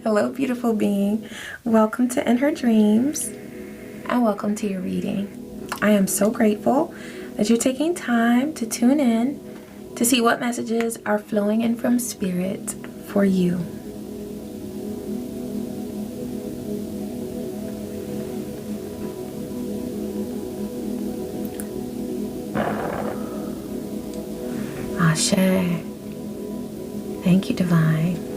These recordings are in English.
Hello, beautiful being. Welcome to In Her Dreams and welcome to your reading. I am so grateful that you're taking time to tune in to see what messages are flowing in from Spirit for you. Ashe. Thank you, Divine.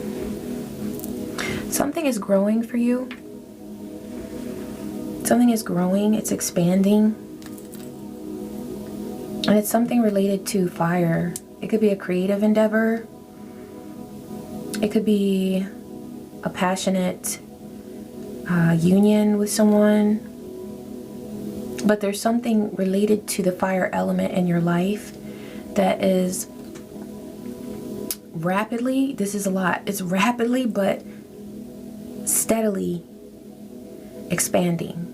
Something is growing for you. Something is growing, it's expanding. And it's something related to fire. It could be a creative endeavor. It could be a passionate union with someone. But there's something related to the fire element in your life that is rapidly, this is a lot, it's rapidly but steadily expanding.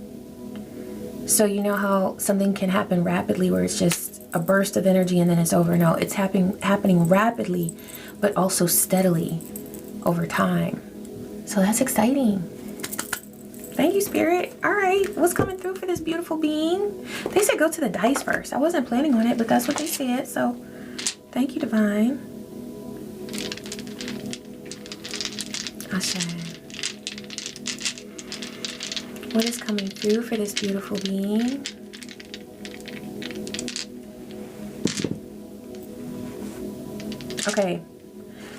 So you know how something can happen rapidly where it's just a burst of energy and then it's over? No, it's happening rapidly but also steadily over time. So that's exciting. Thank you, Spirit. All right, what's coming through for this beautiful being? They said go to the dice first. I wasn't planning on it, but that's what they said. So thank you, Divine. Ashe. What is coming through for this beautiful being? Okay,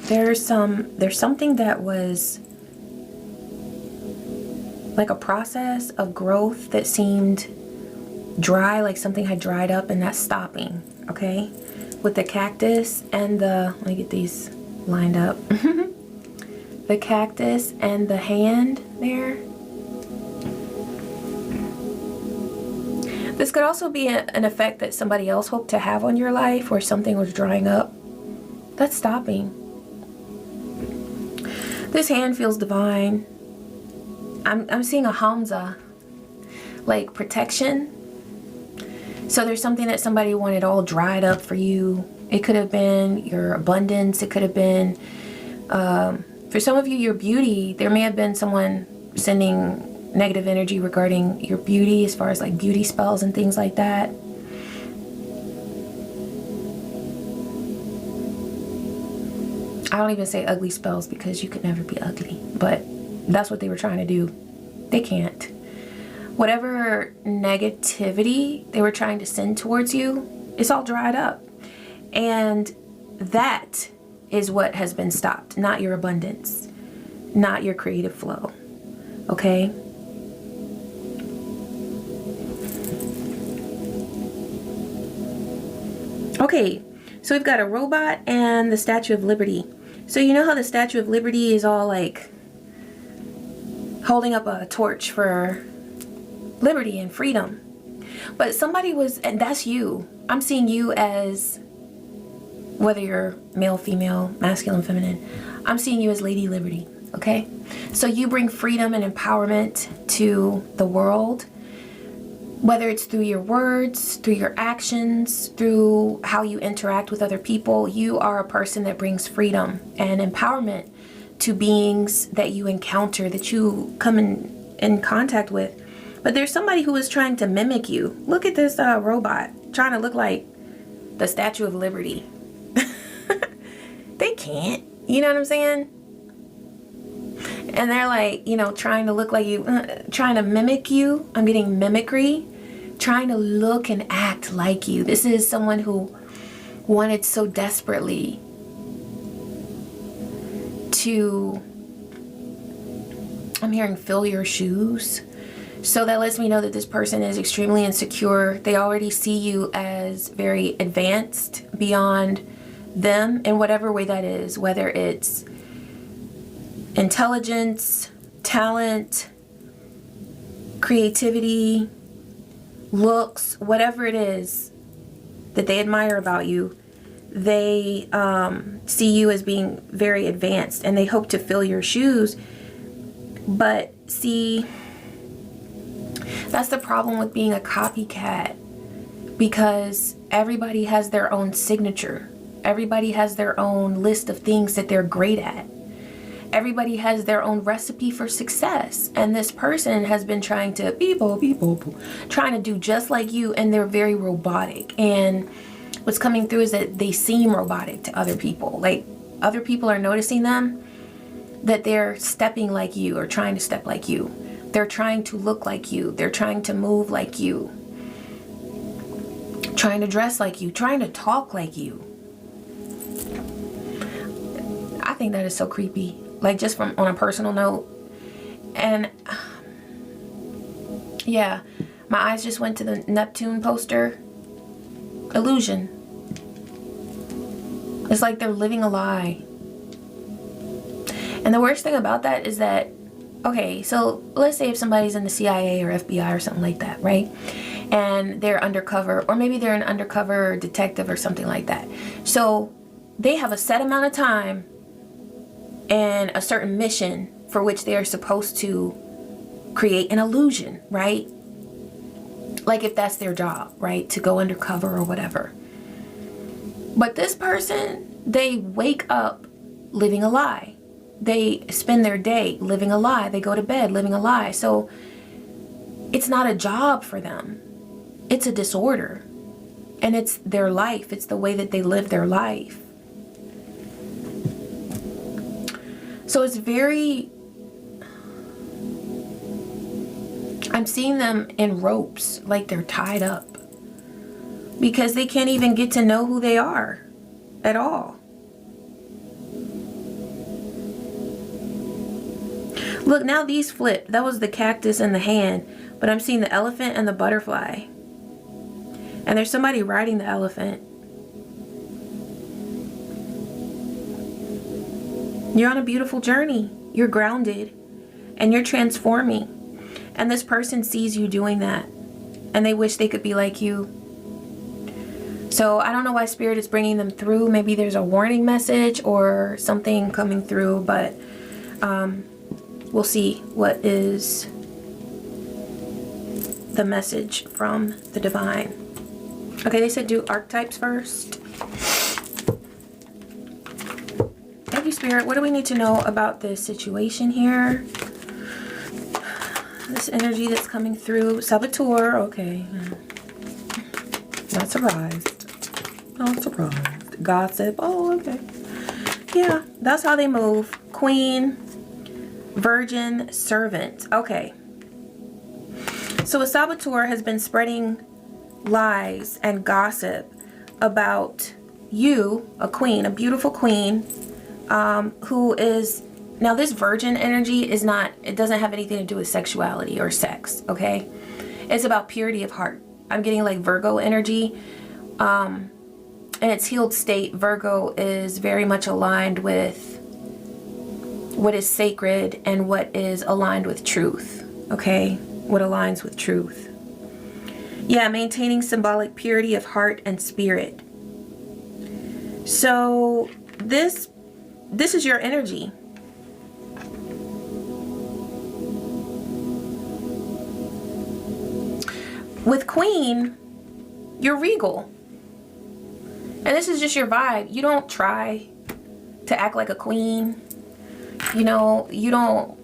there's something that was like a process of growth that seemed dry, like something had dried up and that's stopping. Okay, with the cactus and the, let me get these lined up. The cactus and the hand there. This could also be an effect that somebody else hoped to have on your life, where something was drying up. That's stopping. This hand feels divine. I'm seeing a Hamza, like protection. So there's something that somebody wanted all dried up for you. It could have been your abundance. It could have been, for some of you, your beauty. There may have been someone sending negative energy regarding your beauty, as far as like beauty spells and things like that. I don't even say ugly spells because you could never be ugly, but that's what they were trying to do. They can't. Whatever negativity they were trying to send towards you, it's all dried up. And that is what has been stopped, not your abundance, not your creative flow. Okay? Okay, so we've got a robot and the Statue of Liberty. So you know how the Statue of Liberty is all like holding up a torch for liberty and freedom. But somebody was, and that's you. I'm seeing you as, whether you're male, female, masculine, feminine, I'm seeing you as Lady Liberty, okay? So you bring freedom and empowerment to the world, whether it's through your words, through your actions, through how you interact with other people. You are a person that brings freedom and empowerment to beings that you encounter, that you come in contact with. But there's somebody who is trying to mimic you. Look at this robot trying to look like the Statue of Liberty. They can't, you know what I'm saying? And they're like, you know, trying to look like you, trying to mimic you. I'm getting mimicry, trying to look and act like you. This is someone who wanted so desperately to, I'm hearing, fill your shoes. So that lets me know that this person is extremely insecure. They already see you as very advanced beyond them in whatever way that is, whether it's intelligence, talent, creativity, looks, whatever it is that they admire about you. They see you as being very advanced and they hope to fill your shoes. But see, that's the problem with being a copycat, because everybody has their own signature. Everybody has their own list of things that they're great at. Everybody has their own recipe for success, and this person has been trying to trying to do just like you, and they're very robotic. And what's coming through is that they seem robotic to other people. Like, other people are noticing them, that they're stepping like you or trying to step like you. They're trying to look like you. They're trying to move like you. Trying to dress like you. Trying to talk like you. I think that is so creepy. Like, just from on a personal note. And yeah, my eyes just went to the Neptune poster. Illusion. It's like they're living a lie. And the worst thing about that is that, okay, so let's say if somebody's in the CIA or FBI or something like that, right? And they're undercover, or maybe they're an undercover detective or something like that. So they have a set amount of time and a certain mission for which they are supposed to create an illusion, right? Like, if that's their job, right? To go undercover or whatever. But this person, they wake up living a lie. They spend their day living a lie. They go to bed living a lie. So it's not a job for them. It's a disorder. And it's their life. It's the way that they live their life. So it's very... I'm seeing them in ropes, like they're tied up. Because they can't even get to know who they are at all. Look, now these flip. That was the cactus and the hand. But I'm seeing the elephant and the butterfly. And there's somebody riding the elephant. You're on a beautiful journey. You're grounded. And you're transforming. And this person sees you doing that. And they wish they could be like you. So I don't know why Spirit is bringing them through. Maybe there's a warning message or something coming through. But we'll see what is the message from the divine. Okay, they said do archetypes first. Thank you, Spirit. What do we need to know about this situation here? This energy that's coming through. Saboteur. Okay. Not surprised. Not surprised. Gossip. Oh, okay. Yeah, that's how they move. Queen. Virgin. Servant. Okay. So a saboteur has been spreading lies and gossip about you, a queen, a beautiful queen, who is... Now, this virgin energy is not, it doesn't have anything to do with sexuality or sex, okay? It's about purity of heart. I'm getting like Virgo energy. In its healed state, Virgo is very much aligned with what is sacred and what is aligned with truth, okay? What aligns with truth. Yeah, maintaining symbolic purity of heart and spirit. So this is your energy. With Queen, you're regal. And this is just your vibe. You don't try to act like a queen. You know, you don't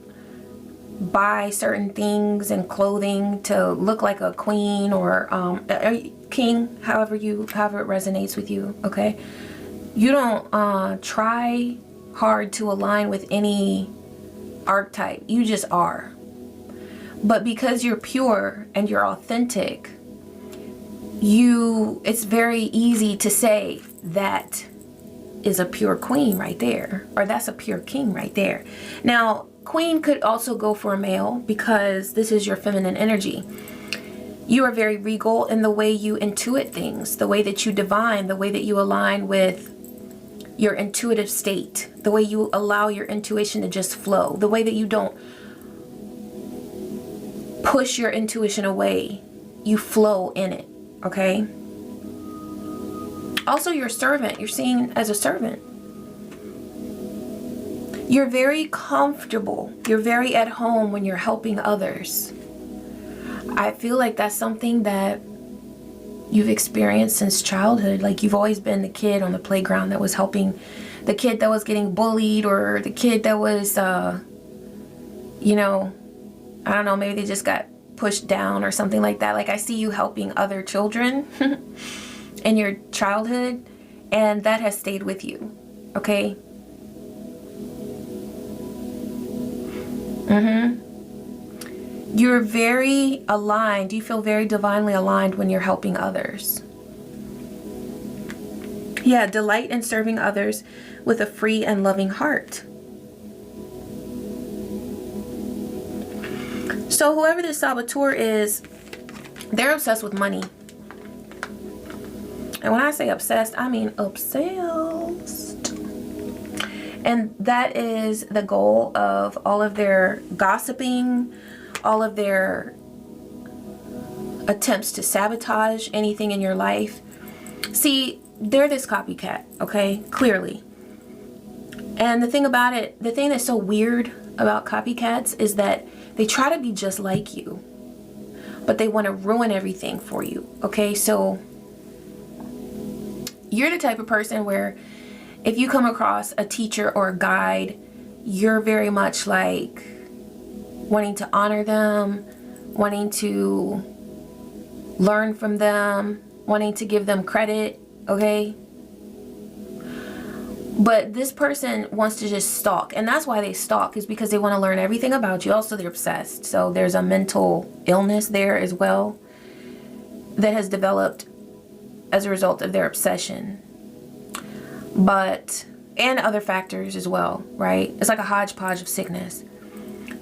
buy certain things and clothing to look like a queen or king, however it resonates with you, okay? You don't try hard to align with any archetype. You just are. But because you're pure and you're authentic, it's very easy to say that is a pure queen right there, or that's a pure king right there. Now, queen could also go for a male because this is your feminine energy. You are very regal in the way you intuit things, the way that you divine, the way that you align with your intuitive state, the way you allow your intuition to just flow, the way that you don't push your intuition away, you flow in it, okay? Also, your servant, you're seen as a servant. You're very comfortable. You're very at home when you're helping others. I feel like that's something that you've experienced since childhood. Like, you've always been the kid on the playground that was helping the kid that was getting bullied, or the kid that was, you know, I don't know, maybe they just got pushed down or something like that. Like I see you helping other children in your childhood, and that has stayed with you, okay? You're very aligned. You feel very divinely aligned when you're helping others. Yeah, delight in serving others with a free and loving heart. So whoever this saboteur is, they're obsessed with money. And when I say obsessed, I mean obsessed. And that is the goal of all of their gossiping, all of their attempts to sabotage anything in your life. See, they're this copycat, okay? Clearly. And the thing about it, the thing that's so weird about copycats is that they try to be just like you, but they want to ruin everything for you, okay? So you're the type of person where if you come across a teacher or a guide, you're very much like wanting to honor them, wanting to learn from them, wanting to give them credit, okay? But this person wants to just stalk, and that's why they stalk, is because they want to learn everything about you. Also, they're obsessed, so there's a mental illness there as well that has developed as a result of their obsession. But, and other factors as well, right? It's like a hodgepodge of sickness.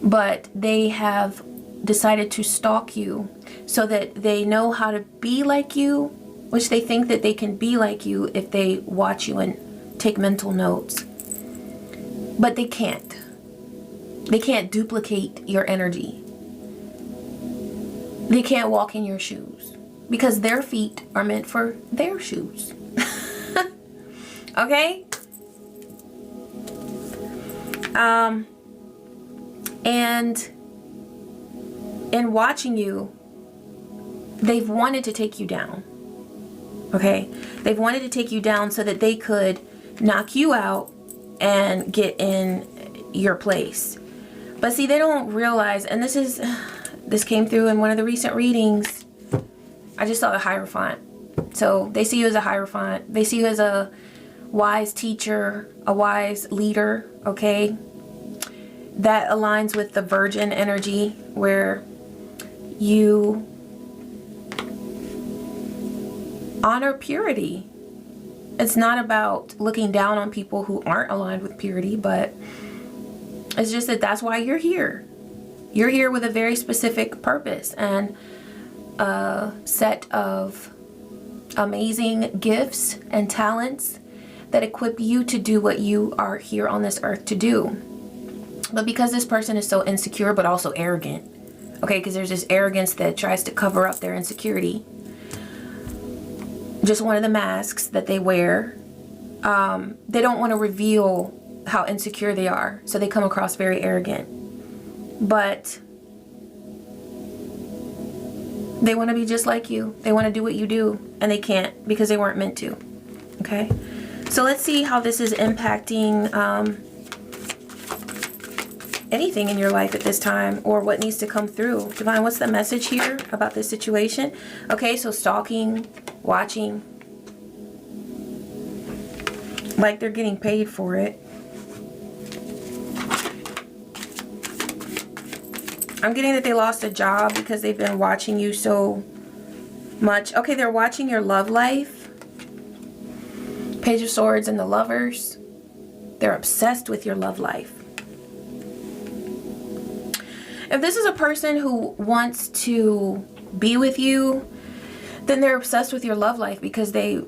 But they have decided to stalk you so that they know how to be like you, which they think that they can be like you if they watch you and take mental notes. But they can't. They can't duplicate your energy. They can't walk in your shoes because their feet are meant for their shoes. Okay? And in watching you, they've wanted to take you down. Okay? They've wanted to take you down so that they could knock you out and get in your place. But see, they don't realize, and this came through in one of the recent readings. I just saw a Hierophant. So they see you as a Hierophant. They see you as a wise teacher, a wise leader, okay? That aligns with the Virgin energy, where you honor purity. It's not about looking down on people who aren't aligned with purity, but it's just that that's why you're here. You're here with a very specific purpose and a set of amazing gifts and talents that equip you to do what you are here on this earth to do. But because this person is so insecure but also arrogant, okay, because there's this arrogance that tries to cover up their insecurity, just one of the masks that they wear, they don't want to reveal how insecure they are, so they come across very arrogant. But they want to be just like you. They want to do what you do, and they can't because they weren't meant to. Okay? So let's see how this is impacting anything in your life at this time, or what needs to come through. Divine, what's the message here about this situation? Okay, so stalking, watching, like they're getting paid for it. I'm getting that they lost a job because they've been watching you so much. Okay, they're watching your love life. Page of Swords and the Lovers. They're obsessed with your love life. If this is a person who wants to be with you, then they're obsessed with your love life because they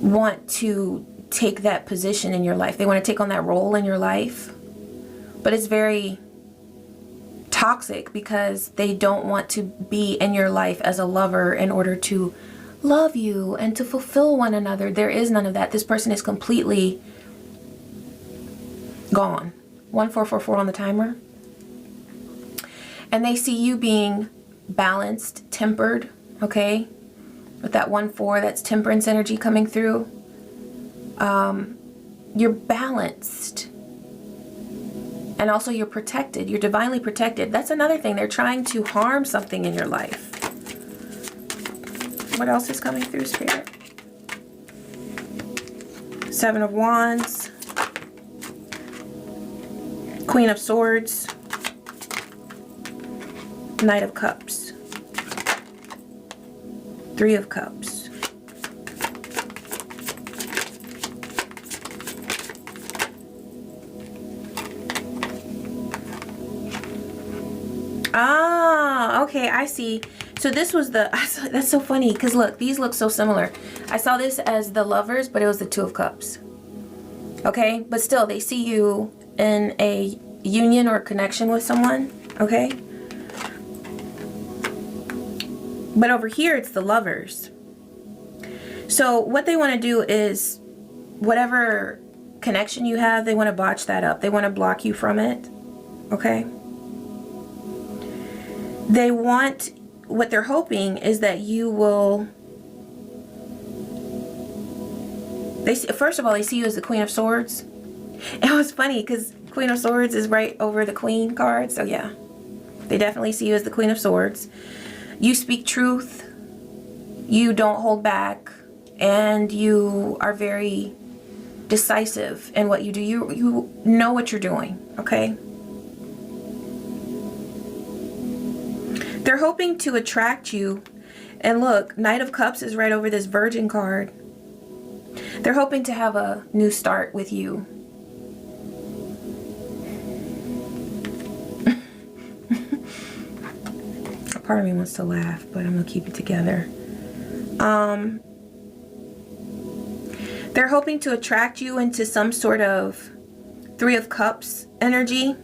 want to take that position in your life. They want to take on that role in your life. But it's very toxic because they don't want to be in your life as a lover in order to love you and to fulfill one another. There is none of that. This person is completely gone. 1444 on the timer. And they see you being balanced, tempered, okay? With that 1-4, that's temperance energy coming through. You're balanced. And also you're protected. You're divinely protected. That's another thing. They're trying to harm something in your life. What else is coming through, Spirit? Seven of Wands. Queen of Swords. Knight of Cups. Three of Cups. Ah, okay, I see. So this was the, that's so funny because look, these look so similar. I saw this as the Lovers, but it was the Two of Cups. Okay, but still they see you in a union or connection with someone, okay? But over here it's the Lovers. So what they want to do is whatever connection you have, they want to botch that up. They want to block you from it, okay? They want, what they're hoping is that you will, first of all, they see you as the Queen of Swords. It was funny because Queen of Swords is right over the Queen card. So yeah, they definitely see you as the Queen of Swords. You speak truth. You don't hold back. And you are very decisive in what you do. You know what you're doing, okay? They're hoping to attract you. And look, Knight of Cups is right over this Virgin card. They're hoping to have a new start with you. A part of me wants to laugh, but I'm going to keep it together. They're hoping to attract you into some sort of Three of Cups energy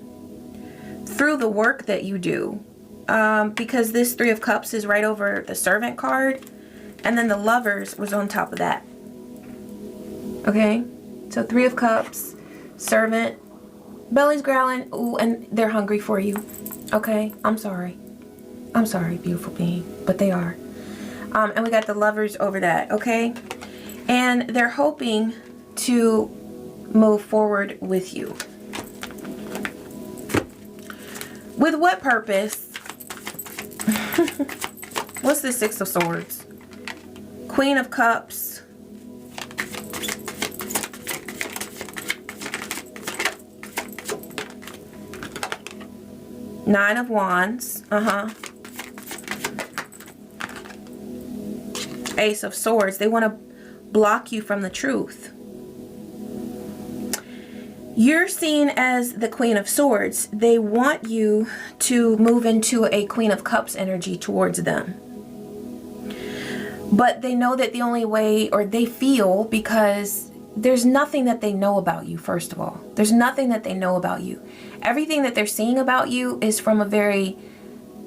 through the work that you do. Because this Three of Cups is right over the Servant card, and then the Lovers was on top of that. Okay, so Three of Cups, Servant, belly's growling, ooh, and they're hungry for you. Okay, I'm sorry, beautiful being, but they are. And we got the Lovers over that. Okay, and they're hoping to move forward with you. With what purpose? What's the Six of Swords? Queen of Cups. Nine of Wands. Ace of Swords. They want to block you from the truth. You're seen as the Queen of Swords. They want you to move into a Queen of Cups energy towards them. But they know that the only way, or they feel, because there's nothing that they know about you, first of all. There's nothing that they know about you. Everything that they're seeing about you is from a very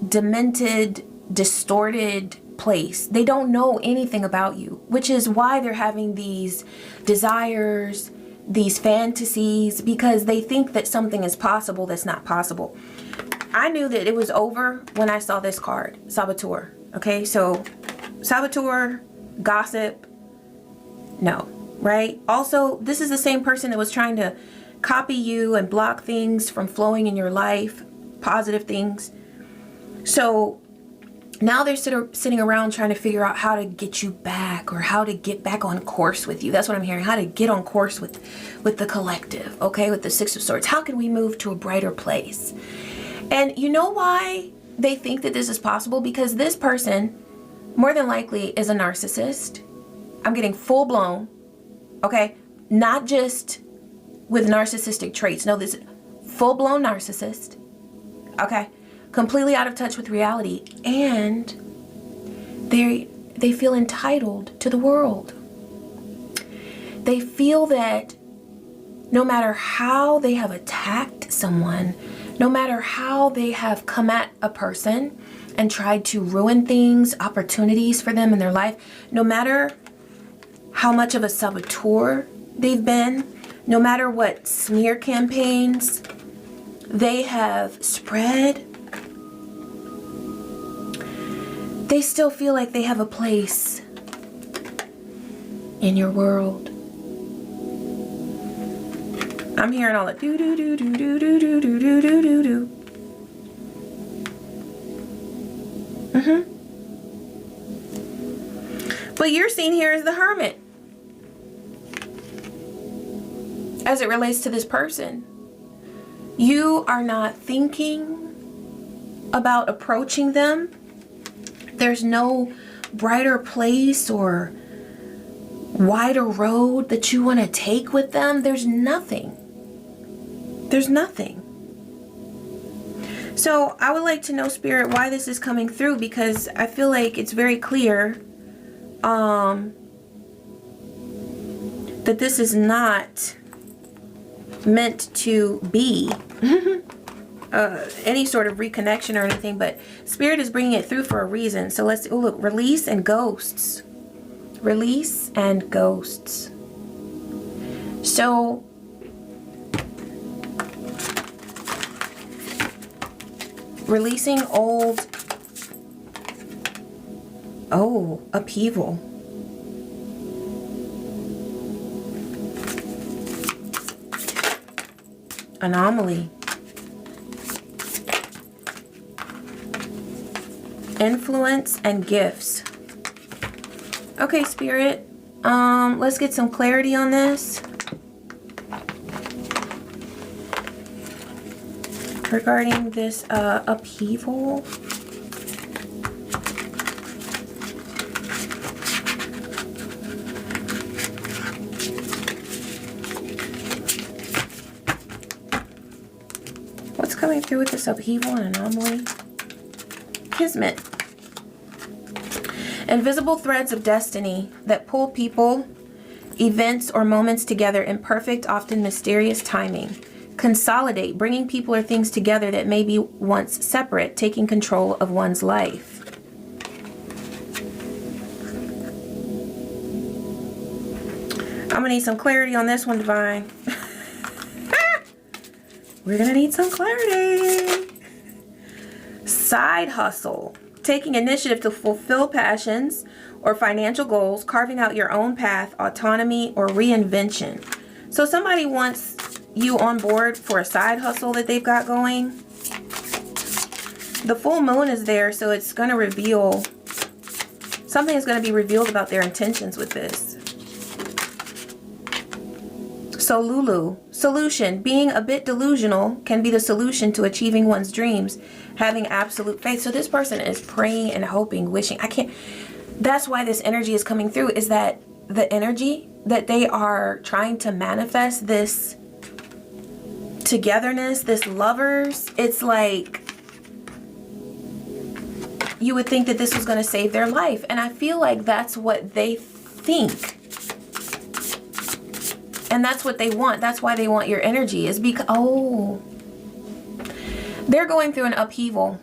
demented, distorted place. They don't know anything about you, which is why they're having these desires, these fantasies, because they think that something is possible that's not possible. I knew that it was over when I saw this card, Saboteur. Okay, so saboteur, gossip, no, right? Also, this is the same person that was trying to copy you and block things from flowing in your life, positive things. So now they're sitting around trying to figure out how to get you back, or how to get back on course with you. That's what I'm hearing. How to get on course with the collective, okay? With the Six of Swords. How can we move to a brighter place? And you know why they think that this is possible? Because this person, more than likely, is a narcissist. I'm getting full blown, okay? Not just with narcissistic traits. No, this full blown narcissist, okay? Completely out of touch with reality, and they feel entitled to the world. They feel that no matter how they have attacked someone, no matter how they have come at a person and tried to ruin things, opportunities for them in their life, no matter how much of a saboteur they've been, no matter what smear campaigns they have spread, they still feel like they have a place in your world. I'm hearing all the do do do do do do do do do do do do. But you're seen here as the hermit as it relates to this person. You are not thinking about approaching them. There's no brighter place or wider road that you want to take with them. There's nothing. There's nothing. So I would like to know, Spirit, why this is coming through, because I feel like it's very clear that this is not meant to be any sort of reconnection or anything, but Spirit is bringing it through for a reason. So let's, oh look, release and ghosts. Release and ghosts. So releasing old, upheaval. Anomaly. Influence and gifts. Okay, Spirit. Let's get some clarity on this. Regarding this upheaval. What's coming through with this upheaval and anomaly? Kismet. Invisible threads of destiny that pull people, events, or moments together in perfect, often mysterious timing. Consolidate, bringing people or things together that may be once separate, taking control of one's life. I'm gonna need some clarity on this one, Divine. We're gonna need some clarity. Side hustle. Taking initiative to fulfill passions or financial goals, carving out your own path, autonomy, or reinvention. So somebody wants you on board for a side hustle that they've got going. The full moon is there, so it's going to reveal, something is going to be revealed about their intentions with this. So Lulu, solution. Being a bit delusional can be the solution to achieving one's dreams. Having absolute faith. So this person is praying and hoping, wishing. That's why this energy is coming through, is that the energy that they are trying to manifest, this togetherness, this lovers, it's like you would think that this was going to save their life. And I feel like that's what they think. And that's what they want. That's why they want your energy, is because, oh, they're going through an upheaval.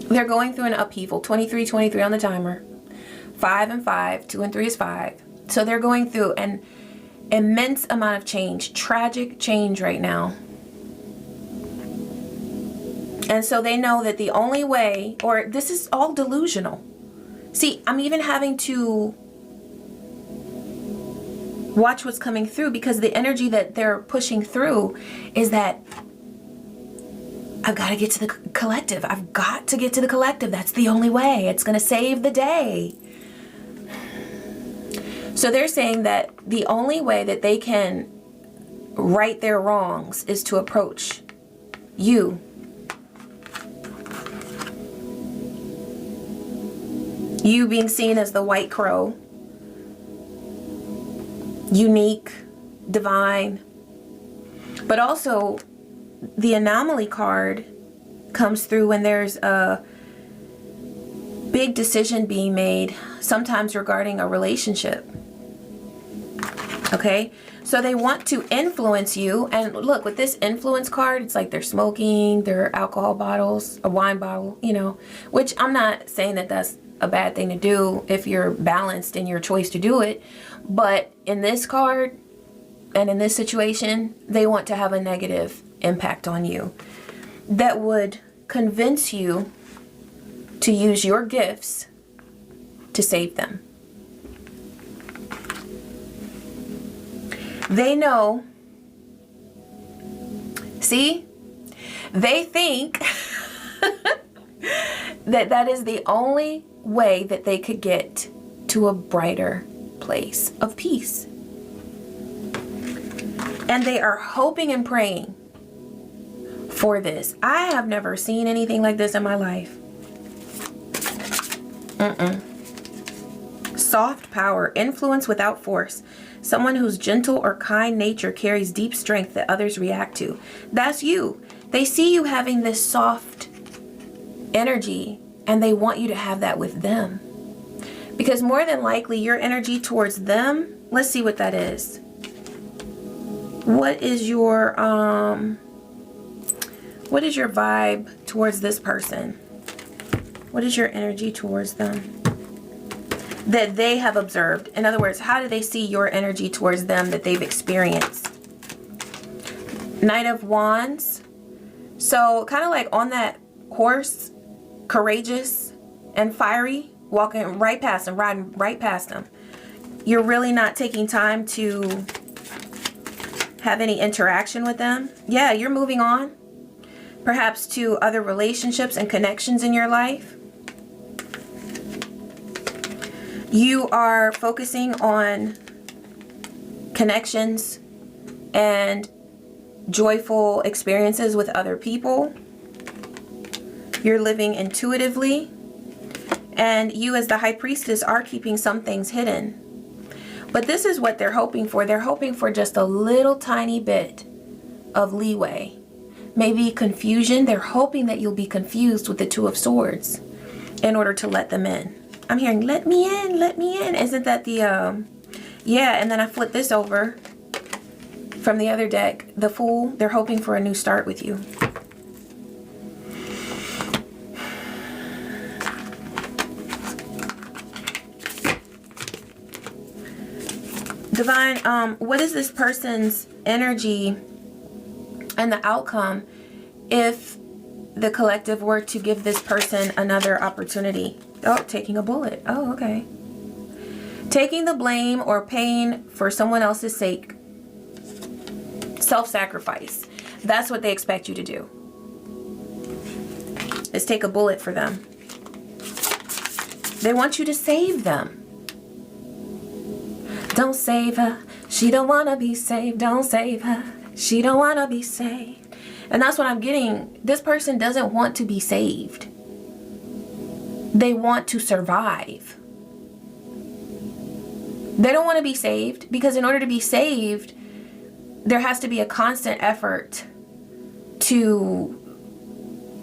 They're going through an upheaval. 23, 23 on the timer. 5 and 5. 2 and 3 is 5. So they're going through an immense amount of change. Tragic change right now. And so they know that the only way, or this is all delusional. See, I'm even having to watch what's coming through, because the energy that they're pushing through is that I've got to get to the collective. I've got to get to the collective. That's the only way. It's going to save the day. So they're saying that the only way that they can right their wrongs is to approach you. You being seen as the white crow. Unique, divine. But also, the anomaly card comes through when there's a big decision being made, sometimes regarding a relationship. Okay? So they want to influence you. And look, with this influence card, it's like they're smoking, their alcohol bottles, a wine bottle, you know, which I'm not saying that that's a bad thing to do if you're balanced in your choice to do it. But in this card and in this situation, they want to have a negative impact on you that would convince you to use your gifts to save them. They know. See? They think that that is the only way that they could get to a brighter place of peace. And they are hoping and praying for this. I have never seen anything like this in my life. Soft power, influence without force. Someone whose gentle or kind nature carries deep strength that others react to. That's you. They see you having this soft energy and they want you to have that with them. Because more than likely your energy towards them, let's see what that is. What is your vibe towards this person? What is your energy towards them that they have observed? In other words, how do they see your energy towards them that they've experienced? Knight of Wands. So kind of like on that horse, courageous and fiery, walking right past them, riding right past them. You're really not taking time to have any interaction with them. Yeah, you're moving on. Perhaps to other relationships and connections in your life. You are focusing on connections and joyful experiences with other people. You're living intuitively. And you as the High Priestess are keeping some things hidden. But this is what they're hoping for. They're hoping for just a little tiny bit of leeway. Maybe confusion. They're hoping that you'll be confused with the Two of Swords in order to let them in. I'm hearing, let me in, let me in. Isn't that the, yeah, and then I flip this over from the other deck. The Fool, they're hoping for a new start with you. Divine, what is this person's energy and the outcome if the collective were to give this person another opportunity? Oh, taking a bullet. Oh, okay. Taking the blame or pain for someone else's sake. Self-sacrifice. That's what they expect you to do. Is take a bullet for them. They want you to save them. Don't save her. She don't want to be saved. Don't save her. She don't want to be saved. And that's what I'm getting. This person doesn't want to be saved. They want to survive. They don't want to be saved because in order to be saved, there has to be a constant effort to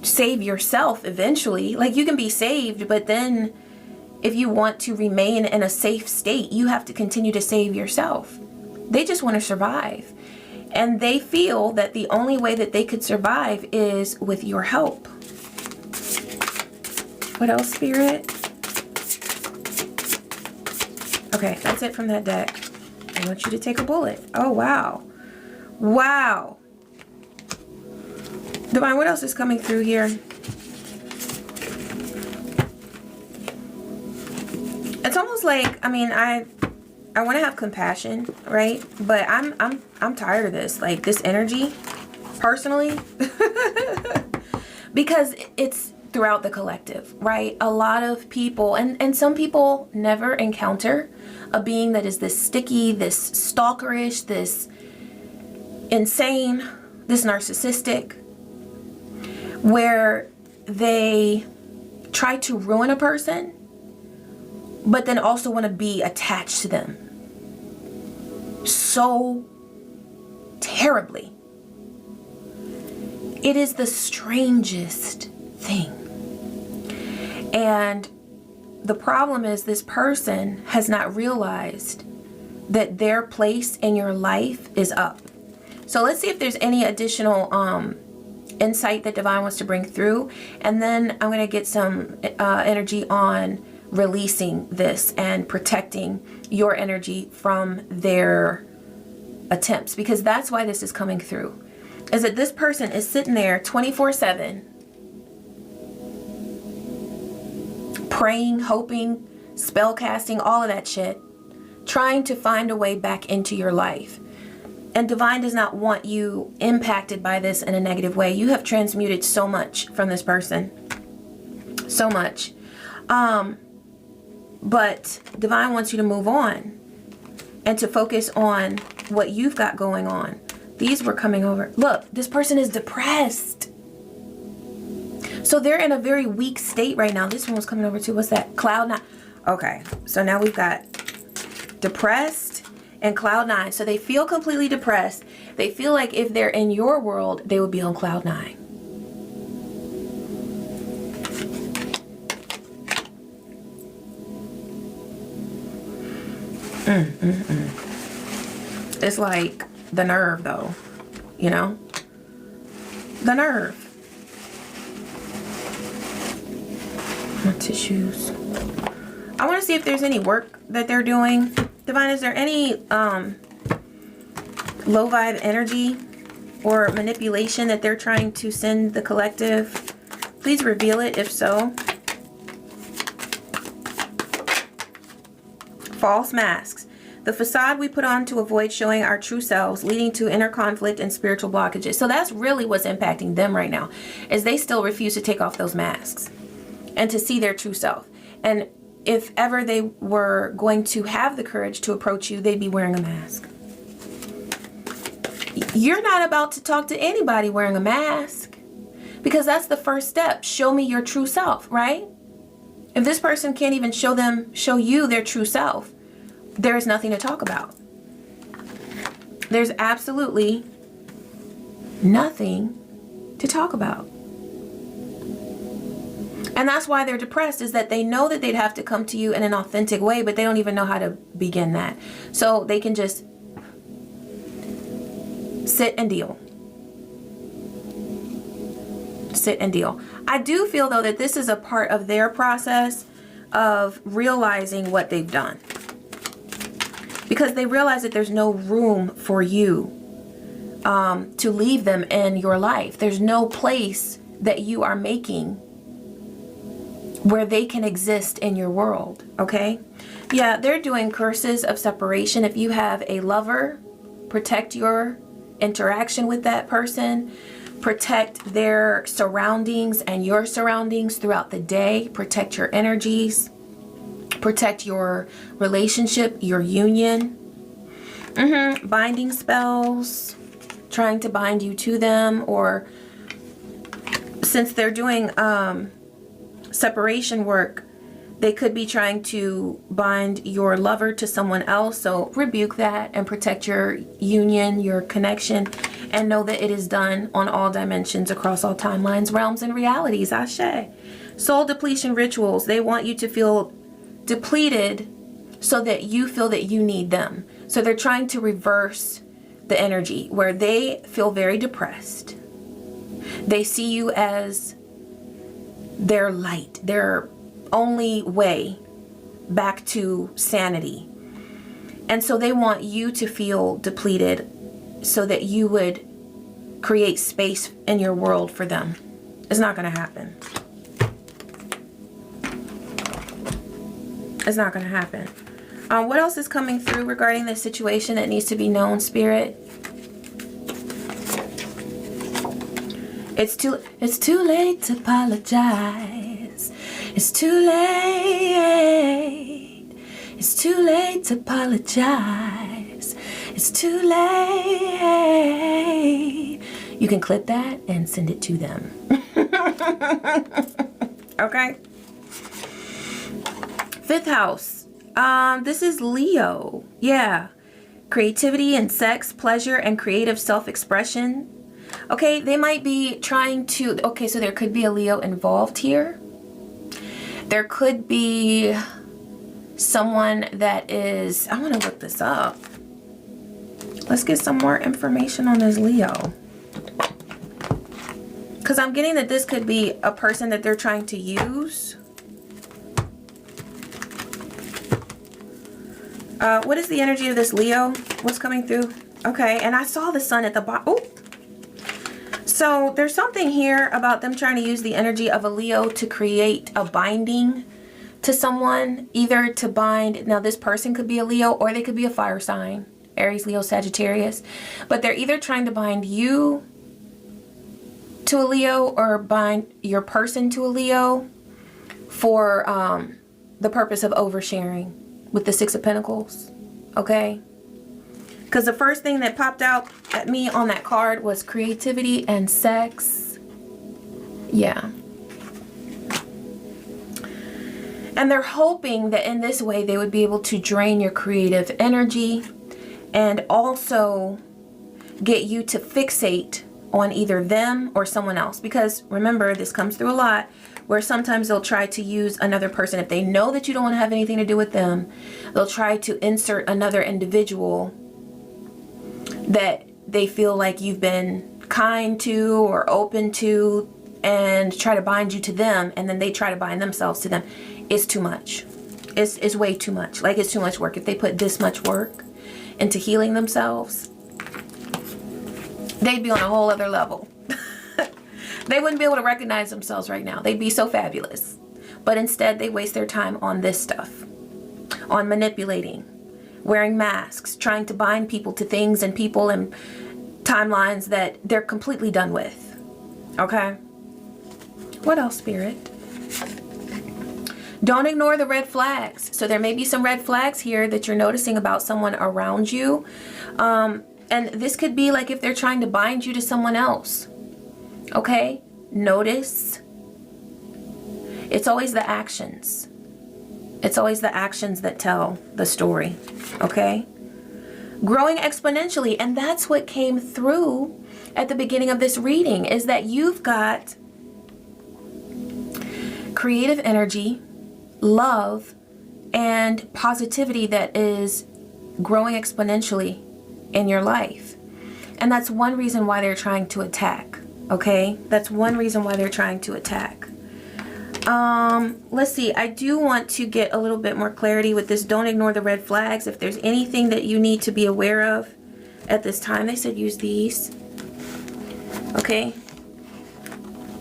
save yourself eventually. Like you can be saved, but then if you want to remain in a safe state, you have to continue to save yourself. They just want to survive. And they feel that the only way that they could survive is with your help. What else, Spirit? Okay, that's it from that deck. I want you to take a bullet. Oh, wow. Wow. Divine, what else is coming through here? It's almost like, I mean, I want to have compassion, right? But I'm tired of this, like this energy, personally, because it's throughout the collective, right? A lot of people, and some people never encounter a being that is this sticky, this stalkerish, this insane, this narcissistic, where they try to ruin a person, but then also want to be attached to them so terribly. It is the strangest thing. And the problem is this person has not realized that their place in your life is up. So let's see if there's any additional insight that Divine wants to bring through. And then I'm going to get some energy on releasing this and protecting your energy from their attempts, because that's why this is coming through, is that this person is sitting there 24/7 praying, hoping, spell casting, all of that shit, trying to find a way back into your life. And Divine does not want you impacted by this in a negative way. You have transmuted so much from this person. So much. But Divine wants you to move on and to focus on what you've got going on. These were coming over. Look, this person is depressed. So they're in a very weak state right now. This one was coming over too. What's that? Cloud 9. Okay, so now we've got depressed and cloud 9. So they feel completely depressed. They feel like if they're in your world, they would be on cloud 9. It's like the nerve though, you know, the nerve. My tissues. I want to see if there's any work that they're doing. Divine, is there any low vibe energy or manipulation that they're trying to send the collective? Please reveal it if so. False masks. The facade we put on to avoid showing our true selves, leading to inner conflict and spiritual blockages. So that's really what's impacting them right now, is they still refuse to take off those masks and to see their true self. And if ever they were going to have the courage to approach you, they'd be wearing a mask. You're not about to talk to anybody wearing a mask, because that's the first step. Show me your true self, right? If this person can't even show you their true self, there is nothing to talk about. There's absolutely nothing to talk about. And that's why they're depressed, is that they know that they'd have to come to you in an authentic way, but they don't even know how to begin that. So they can just sit and deal. Sit and deal. I do feel though that this is a part of their process of realizing what they've done. Because they realize that there's no room for you to leave them in your life. There's no place that you are making where they can exist in your world, okay? Yeah, they're doing curses of separation. If you have a lover, protect your interaction with that person. Protect their surroundings and your surroundings throughout the day. Protect your energies. Protect your relationship, your union. Binding spells, trying to bind you to them, or since they're doing separation work, they could be trying to bind your lover to someone else. So rebuke that and protect your union, your connection, and know that it is done on all dimensions, across all timelines, realms, and realities. Ashe. Soul depletion rituals. They want you to feel depleted so that you feel that you need them. So they're trying to reverse the energy where they feel very depressed. They see you as their light, their only way back to sanity. And so they want you to feel depleted so that you would create space in your world for them. It's not going to happen. It's not going to happen. What else is coming through regarding this situation that needs to be known, Spirit? It's too late to apologize. It's too late. It's too late to apologize. It's too late. You can clip that and send it to them. Okay. Fifth house. This is Leo. Yeah. Creativity and sex, pleasure, and creative self-expression. Okay, they might be trying to... Okay, so there could be a Leo involved here. There could be someone that is... I want to look this up. Let's get some more information on this Leo. Because I'm getting that this could be a person that they're trying to use. What is the energy of this Leo? What's coming through? Okay, and I saw the sun at the bottom. Oh! So there's something here about them trying to use the energy of a Leo to create a binding to someone. Either to bind... Now, this person could be a Leo or they could be a fire sign. Aries, Leo, Sagittarius. But they're either trying to bind you to a Leo or bind your person to a Leo for the purpose of oversharing with the Six of Pentacles. Okay? Because the first thing that popped out at me on that card was creativity and sex. Yeah. And they're hoping that in this way they would be able to drain your creative energy and also get you to fixate on either them or someone else. Because remember, this comes through a lot, where sometimes they'll try to use another person. If they know that you don't want to have anything to do with them, they'll try to insert another individual that they feel like you've been kind to or open to, and try to bind you to them, and then they try to bind themselves to them. It's too much. It's way too much. Like, it's too much work. If they put this much work into healing themselves, they'd be on a whole other level. They wouldn't be able to recognize themselves right now. They'd be so fabulous. But instead, they waste their time on this stuff. On manipulating, wearing masks, trying to bind people to things and people and timelines that they're completely done with. Okay? What else, Spirit? Don't ignore the red flags. So there may be some red flags here that you're noticing about someone around you. And this could be like if they're trying to bind you to someone else. Okay? Notice. It's always the actions. It's always the actions that tell the story. Okay? Growing exponentially. And that's what came through at the beginning of this reading, is that you've got creative energy, love, and positivity that is growing exponentially in your life. And that's one reason why they're trying to attack. Okay? That's one reason why they're trying to attack. Let's see. I do want to get a little bit more clarity with this. Don't ignore the red flags. If there's anything that you need to be aware of at this time, they said use these. Okay?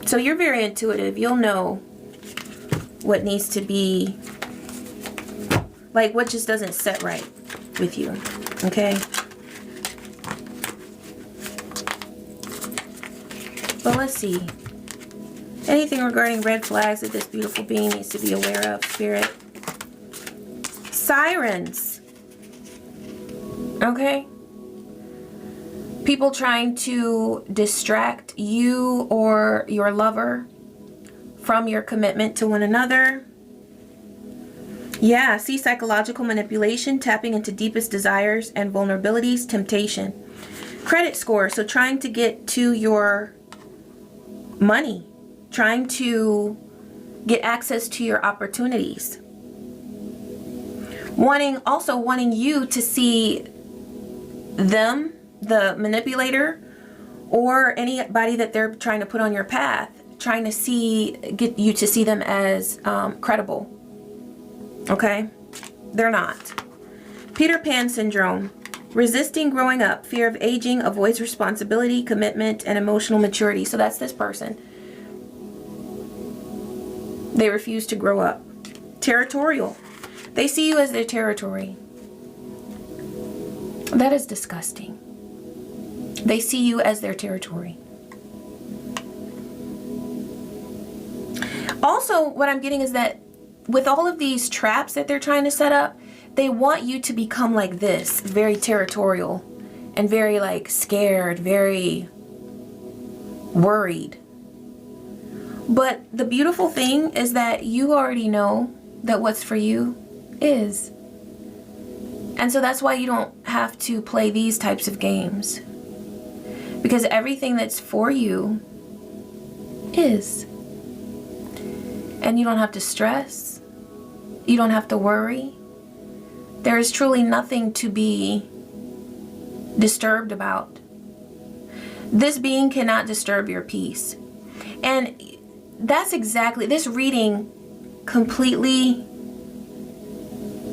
So you're very intuitive. You'll know what needs to be, like, what just doesn't set right with you. Okay? But let's see. Anything regarding red flags that this beautiful being needs to be aware of, Spirit? Sirens. Okay? People trying to distract you or your lover from your commitment to one another. Yeah, see, psychological manipulation, tapping into deepest desires and vulnerabilities, temptation. Credit score, so trying to get to your money, trying to get access to your opportunities. Also wanting you to see them, the manipulator, or anybody that they're trying to put on your path, trying to get you to see them as credible. Okay? They're not. Peter Pan syndrome. Resisting growing up. Fear of aging. Avoids responsibility, commitment, and emotional maturity. So that's this person. They refuse to grow up. Territorial. They see you as their territory. That is disgusting. They see you as their territory. Also, what I'm getting is that with all of these traps that they're trying to set up, they want you to become like this, very territorial and very like scared, very worried. But the beautiful thing is that you already know that what's for you is. And so that's why you don't have to play these types of games. Because everything that's for you is. And you don't have to stress. You don't have to worry. There is truly nothing to be disturbed about. This being cannot disturb your peace. And that's exactly, this reading completely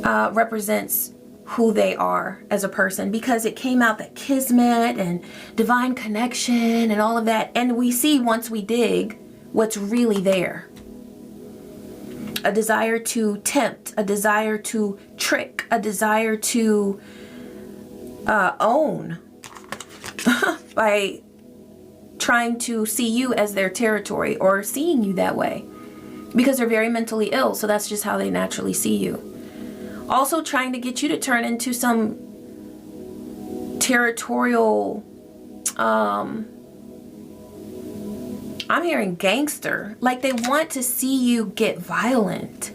represents who they are as a person, because it came out that kismet and divine connection and all of that. And we see, once we dig, what's really there. A desire to tempt, a desire to trick, a desire to own by trying to see you as their territory or seeing you that way, because they're very mentally ill, so that's just how they naturally see you. Also trying to get you to turn into some territorial, I'm hearing gangster, like they want to see you get violent.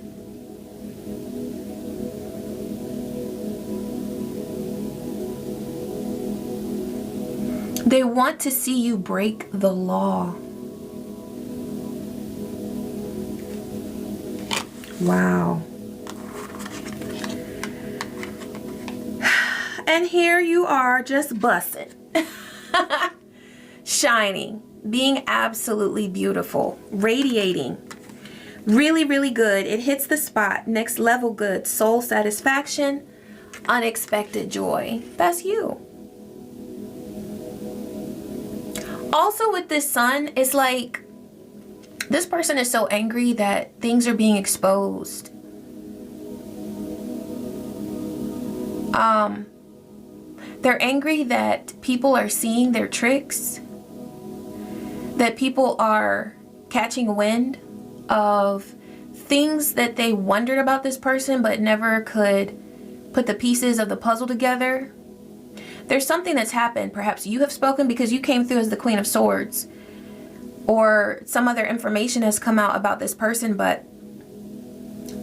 They want to see you break the law. Wow. And here you are just busting. Shining. Being absolutely beautiful. Radiating. Really, really good. It hits the spot. Next level good. Soul satisfaction. Unexpected joy. That's you. Also with this sun, it's like this person is so angry that things are being exposed. They're angry that people are seeing their tricks, that people are catching wind of things that they wondered about this person but never could put the pieces of the puzzle together. There's something that's happened. Perhaps you have spoken because you came through as the Queen of Swords, or some other information has come out about this person, but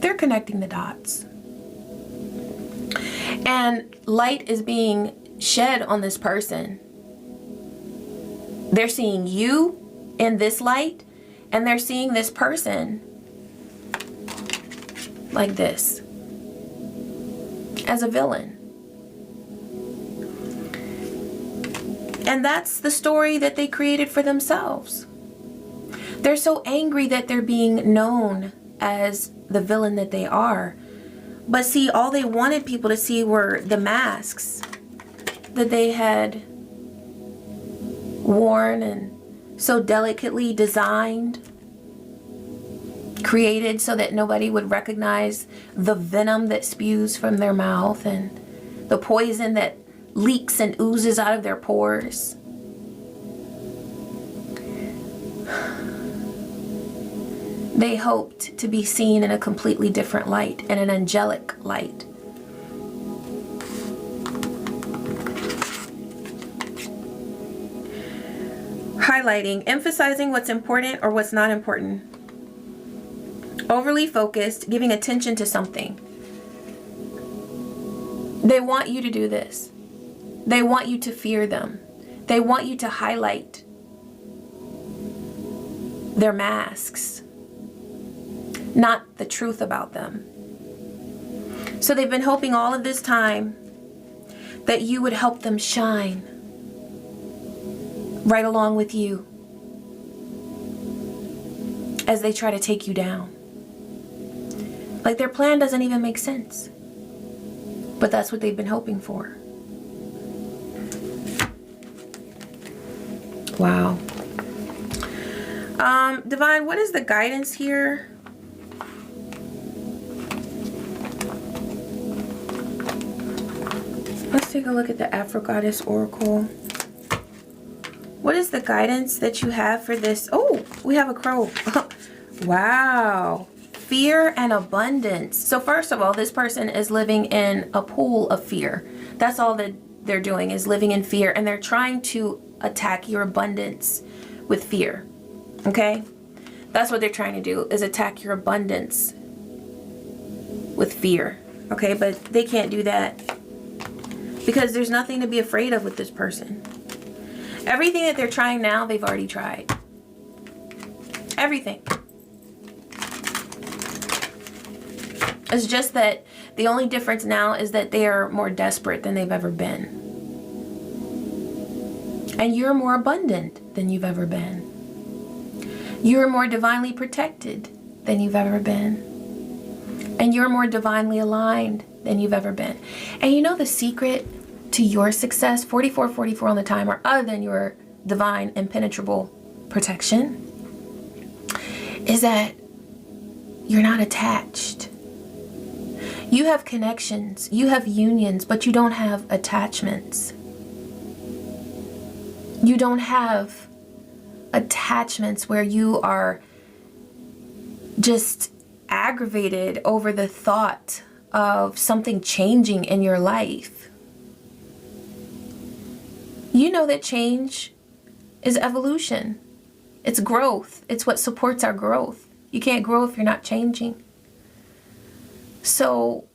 they're connecting the dots. And light is being shed on this person. They're seeing you in this light, and they're seeing this person like this, as a villain. And that's the story that they created for themselves. They're so angry that they're being known as the villain that they are. But see, all they wanted people to see were the masks that they had worn and so delicately designed, created so that nobody would recognize the venom that spews from their mouth and the poison that leaks and oozes out of their pores. They hoped to be seen in a completely different light, in an angelic light. Highlighting, emphasizing what's important or what's not important. Overly focused, giving attention to something. They want you to do this. They want you to fear them. They want you to highlight their masks, not the truth about them. So they've been hoping all of this time that you would help them shine right along with you as they try to take you down. Like their plan doesn't even make sense, but that's what they've been hoping for. Wow. Divine, what is the guidance here? Let's take a look at the Afro Goddess Oracle. What is the guidance that you have for this? Oh, we have a crow. Wow. Fear and abundance. So first of all, this person is living in a pool of fear. That's all that they're doing, is living in fear, and they're trying to attack your abundance with fear. Okay? That's what they're trying to do, is attack your abundance with fear. Okay? But they can't do that because there's nothing to be afraid of with this person. Everything that they're trying now, they've already tried. Everything. It's just that the only difference now is that they are more desperate than they've ever been. And you're more abundant than you've ever been. You're more divinely protected than you've ever been. And you're more divinely aligned than you've ever been. And you know the secret to your success, 4444 on the timer, other than your divine impenetrable protection, is that you're not attached. You have connections, you have unions, but you don't have attachments. You don't have attachments where you are just aggravated over the thought of something changing in your life. You know that change is evolution. It's growth. It's what supports our growth. You can't grow if you're not changing. So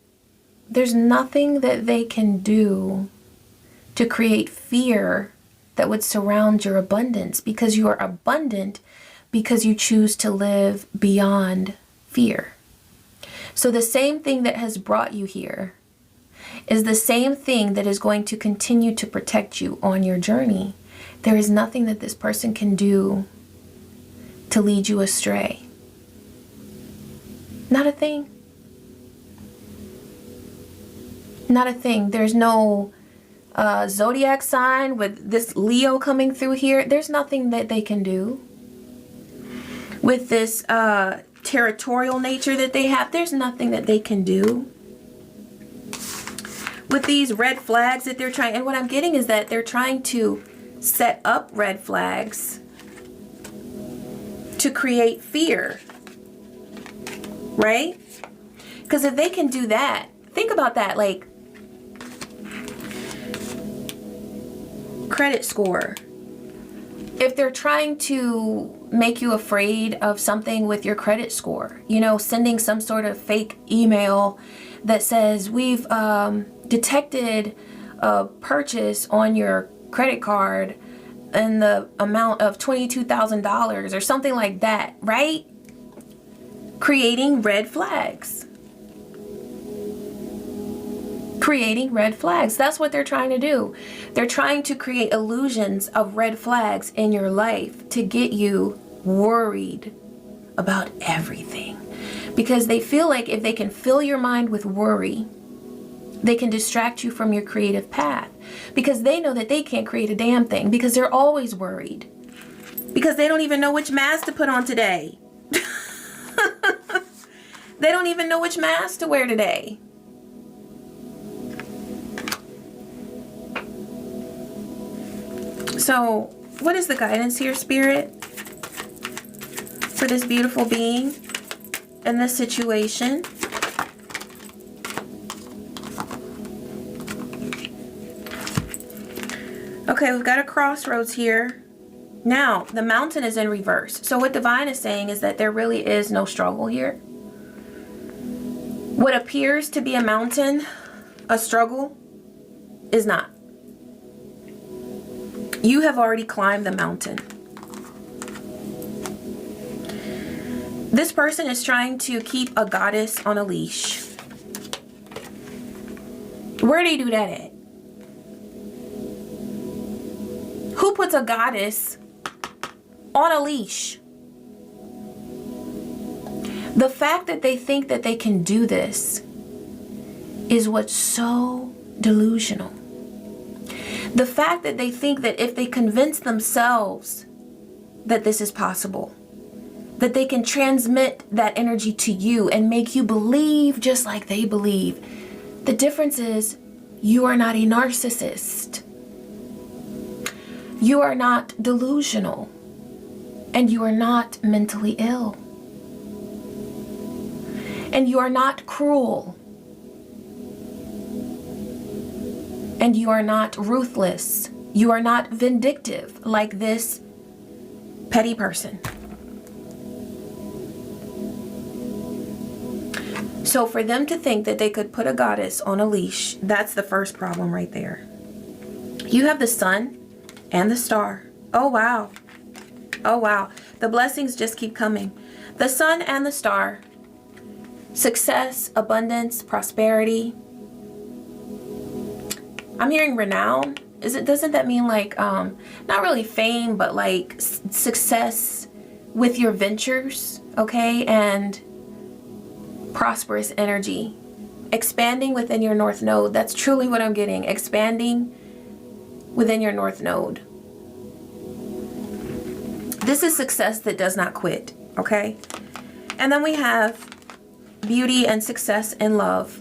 there's nothing that they can do to create fear that would surround your abundance, because you are abundant because you choose to live beyond fear. So the same thing that has brought you here is the same thing that is going to continue to protect you on your journey. There is nothing that this person can do to lead you astray. Not a thing. Not a thing. There's no zodiac sign with this Leo coming through here. There's nothing that they can do. With this territorial nature that they have, there's nothing that they can do. With these red flags that they're trying, and what I'm getting is that they're trying to set up red flags to create fear, right? Because if they can do that, think about that, like credit score. If they're trying to make you afraid of something with your credit score, you know, sending some sort of fake email that says, we've detected a purchase on your credit card in the amount of $22,000 or something like that, right? Creating red flags. Creating red flags. That's what they're trying to do. They're trying to create illusions of red flags in your life to get you worried about everything. Because they feel like if they can fill your mind with worry, they can distract you from your creative path. Because they know that they can't create a damn thing, because they're always worried. Because they don't even know which mask to put on today. They don't even know which mask to wear today. So, what is the guidance here, Spirit, for this beautiful being in this situation? Okay, we've got a crossroads here. Now, the mountain is in reverse. So what Divine is saying is that there really is no struggle here. What appears to be a mountain, a struggle, is not. You have already climbed the mountain. This person is trying to keep a goddess on a leash. Where do you do that at? Who puts a goddess on a leash? The fact that they think that they can do this is what's so delusional. The fact that they think that if they convince themselves that this is possible, that they can transmit that energy to you and make you believe just like they believe. The difference is you are not a narcissist. You are not delusional. And you are not mentally ill. And you are not cruel. And you are not ruthless. You are not vindictive like this petty person. So for them to think that they could put a goddess on a leash, that's the first problem right there. You have the sun and the star. Oh, wow. Oh, wow. The blessings just keep coming. The sun and the star. Success, abundance, prosperity. I'm hearing renown. Doesn't that mean like, not really fame, but like success with your ventures, okay? And prosperous energy. Expanding within your North Node. That's truly what I'm getting. Expanding within your North Node. This is success that does not quit, okay? And then we have beauty and success and love.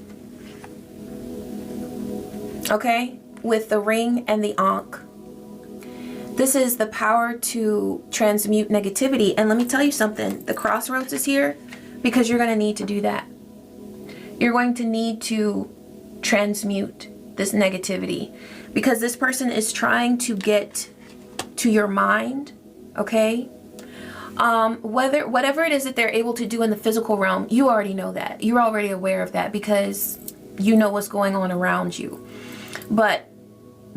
Okay? With the ring and the Ankh. This is the power to transmute negativity. And let me tell you something. The crossroads is here because you're going to need to do that. You're going to need to transmute this negativity because this person is trying to get to your mind. Okay? Whatever it is that they're able to do in the physical realm, you already know that. You're already aware of that because you know what's going on around you. But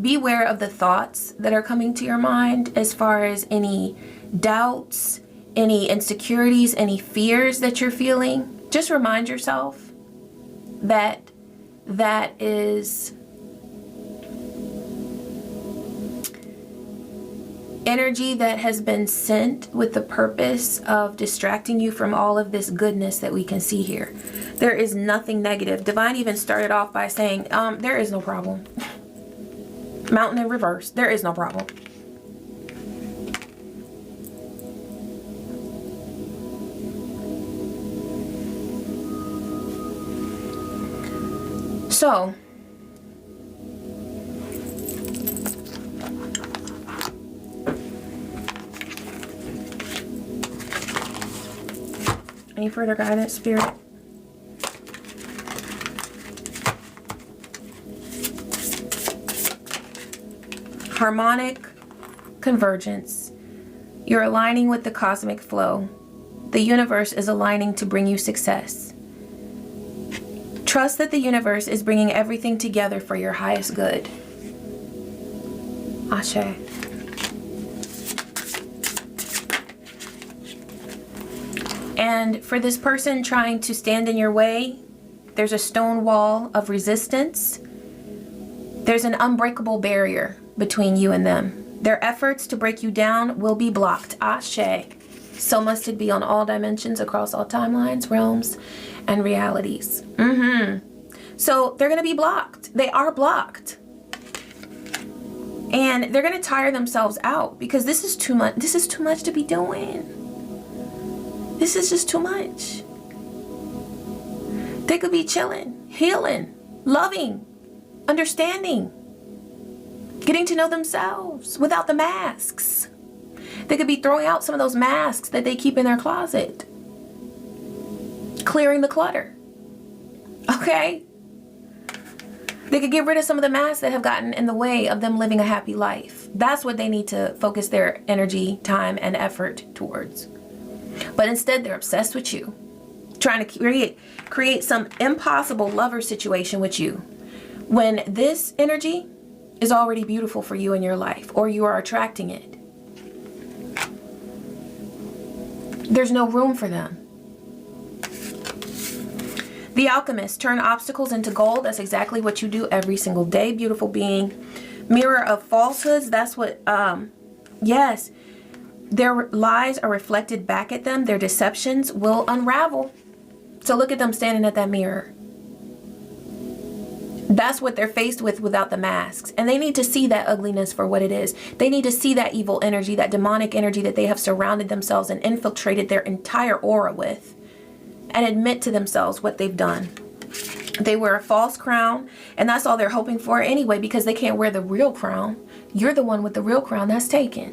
beware of the thoughts that are coming to your mind as far as any doubts, any insecurities, any fears that you're feeling. Just remind yourself that that is energy that has been sent with the purpose of distracting you from all of this goodness that we can see here. There is nothing negative. Divine even started off by saying, there is no problem. Mountain in reverse. There is no problem. So, any further guidance, Spirit? Harmonic convergence. You're aligning with the cosmic flow. The universe is aligning to bring you success. Trust that the universe is bringing everything together for your highest good. Ashe. And for this person trying to stand in your way, there's a stone wall of resistance. There's an unbreakable barrier between you and them. Their efforts to break you down will be blocked. Ashe. So must it be on all dimensions, across all timelines, realms, and realities. So they're going to be blocked. They are blocked. And they're going to tire themselves out because this is too much. This is too much to be doing. This is just too much. They could be chilling, healing, loving, understanding, getting to know themselves without the masks. They could be throwing out some of those masks that they keep in their closet. Clearing the clutter. Okay? They could get rid of some of the masks that have gotten in the way of them living a happy life. That's what they need to focus their energy, time, and effort towards. But instead, they're obsessed with you. Trying to create some impossible lover situation with you. When this energy is already beautiful for you in your life, or you are attracting it. There's no room for them. The Alchemist, turn obstacles into gold. That's exactly what you do every single day, beautiful being. Mirror of falsehoods, that's what, yes. Their lies are reflected back at them. Their deceptions will unravel. So look at them standing at that mirror. That's what they're faced with without the masks. And they need to see that ugliness for what it is. They need to see that evil energy, that demonic energy that they have surrounded themselves and infiltrated their entire aura with. And admit to themselves what they've done. They wear a false crown. And that's all they're hoping for anyway, because they can't wear the real crown. You're the one with the real crown that's taken.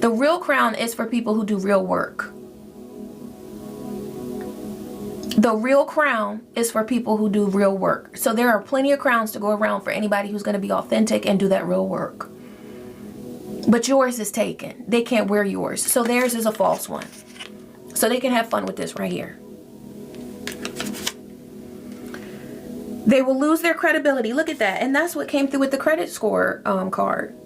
The real crown is for people who do real work. The real crown is for people who do real work. So there are plenty of crowns to go around for anybody who's going to be authentic and do that real work. But yours is taken. They can't wear yours. So theirs is a false one. So they can have fun with this right here. They will lose their credibility. Look at that. And that's what came through with the credit score card.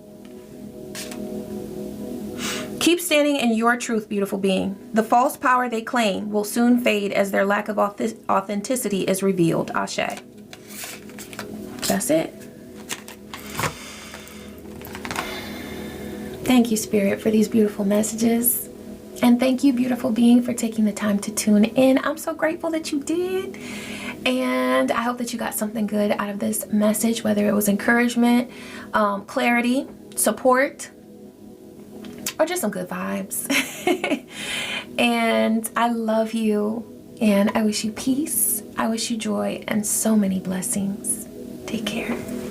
Keep standing in your truth, beautiful being. The false power they claim will soon fade as their lack of authenticity is revealed. Ashe. That's it. Thank you, Spirit, for these beautiful messages. And thank you, beautiful being, for taking the time to tune in. I'm so grateful that you did. And I hope that you got something good out of this message, whether it was encouragement, clarity, support, or just some good vibes. And I love you, and I wish you peace. I wish you joy and so many blessings. Take care.